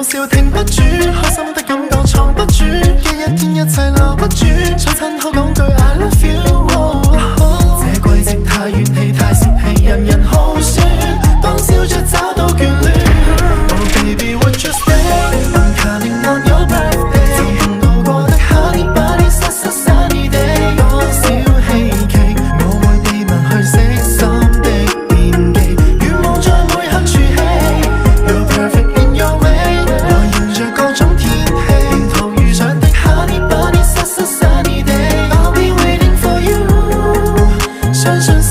笑停不住，開心的感覺藏不住，一天一切留不住，想親口講句 I love you。這季節太怨氣太泄氣，人人好酸，當笑着找到眷戀。Oh baby would you stay？I'm counting on your birthday， 盡情度過的 Honey Bunny Sunny Day， 多少希冀，我會秘密去悉心的惦記，願望在每刻儲起。You're perfect in your way， 來迎着各種天氣，沿途遇上的 Honey Bunny Sunny Day，I'll be waiting for you，相信。